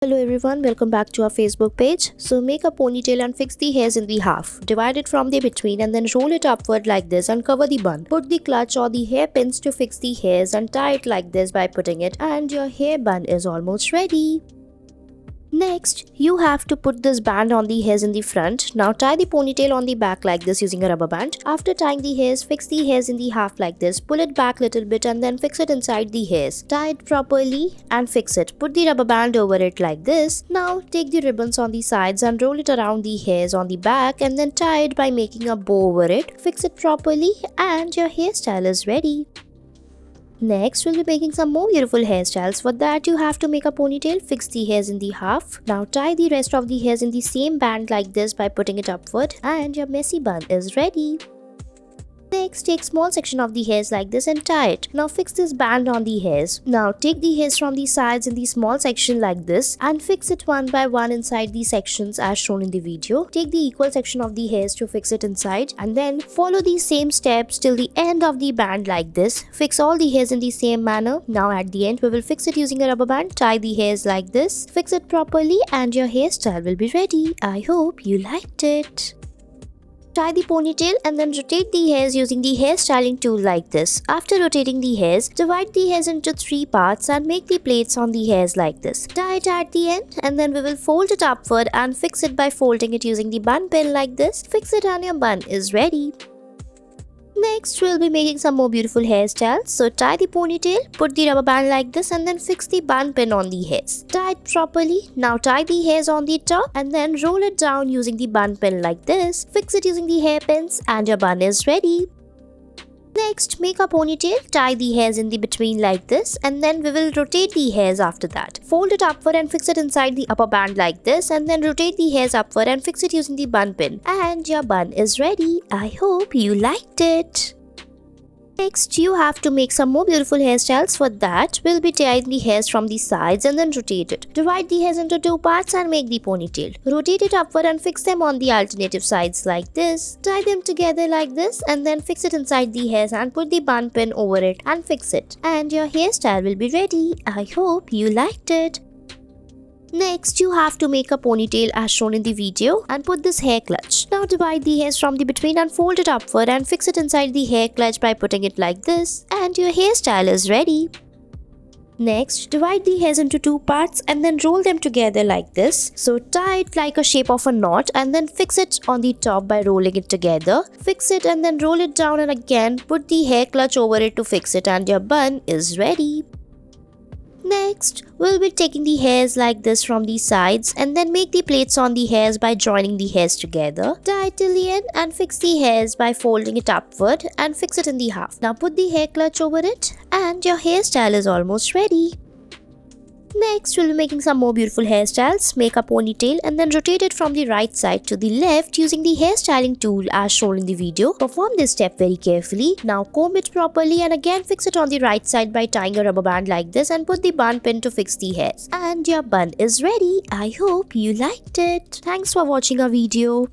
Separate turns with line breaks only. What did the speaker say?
Hello everyone, welcome back to our Facebook page. So make a ponytail and fix the hairs in the half. Divide it from the between and then roll it upward like this and cover the bun. Put the clutch or the hairpins to fix the hairs and tie it like this by putting it, and your hair bun is almost ready. Next, you have to put this band on the hairs in the front. Now tie the ponytail on the back like this using a rubber band. After tying the hairs, fix the hairs in the half like this. Pull it back little bit and then fix it inside the hairs. Tie it properly and fix it. Put the rubber band over it like this. Now take the ribbons on the sides and roll it around the hairs on the back and then tie it by making a bow over it. Fix it properly and your hairstyle is ready. Next, we'll be making some more beautiful hairstyles. For that, you have to make a ponytail, fix the hairs in the half. Now tie the rest of the hairs in the same band like this by putting it upward, and your messy bun is ready. Next, take small section of the hairs like this and tie it. Now fix this band on the hairs. Now take the hairs from the sides in the small section like this and fix it one by one inside the sections as shown in the video. Take the equal section of the hairs to fix it inside and then follow these same steps till the end of the band like this. Fix all the hairs in the same manner. Now at the end we will fix it using a rubber band. Tie the hairs like this. Fix it properly and your hairstyle will be ready. I hope you liked it. Tie the ponytail and then rotate the hairs using the hairstyling tool like this. After rotating the hairs, divide the hairs into 3 parts and make the plaits on the hairs like this. Tie it at the end and then we will fold it upward and fix it by folding it using the bun pin like this. Fix it and your bun is ready. Next, we'll be making some more beautiful hairstyles. So tie the ponytail, put the rubber band like this and then fix the bun pin on the hairs. Tie it properly. Now tie the hairs on the top and then roll it down using the bun pin like this. Fix it using the hairpins and your bun is ready. Next, make a ponytail, tie the hairs in the between like this and then we will rotate the hairs after that. Fold it upward and fix it inside the upper band like this and then rotate the hairs upward and fix it using the bun pin. And your bun is ready. I hope you liked it. Next, you have to make some more beautiful hairstyles. For that, we'll be tying the hairs from the sides and then rotate it. Divide the hairs into 2 parts and make the ponytail. Rotate it upward and fix them on the alternative sides like this. Tie them together like this and then fix it inside the hairs and put the bun pin over it and fix it. And your hairstyle will be ready. I hope you liked it. Next, you have to make a ponytail as shown in the video and put this hair clutch. Now divide the hairs from the between and fold it upward and fix it inside the hair clutch by putting it like this. And your hairstyle is ready. Next, divide the hairs into 2 parts and then roll them together like this. So tie it like a shape of a knot and then fix it on the top by rolling it together. Fix it and then roll it down and again put the hair clutch over it to fix it and your bun is ready. Next, we'll be taking the hairs like this from the sides and then make the plaits on the hairs by joining the hairs together. Tie it till the end and fix the hairs by folding it upward and fix it in the half. Now put the hair clutch over it and your hairstyle is almost ready. Next, we'll be making some more beautiful hairstyles. Make a ponytail and then rotate it from the right side to the left using the hairstyling tool as shown in the video. Perform this step very carefully. Now comb it properly and again fix it on the right side by tying a rubber band like this and put the bun pin to fix the hairs. And your bun is ready. I hope you liked it. Thanks for watching our video.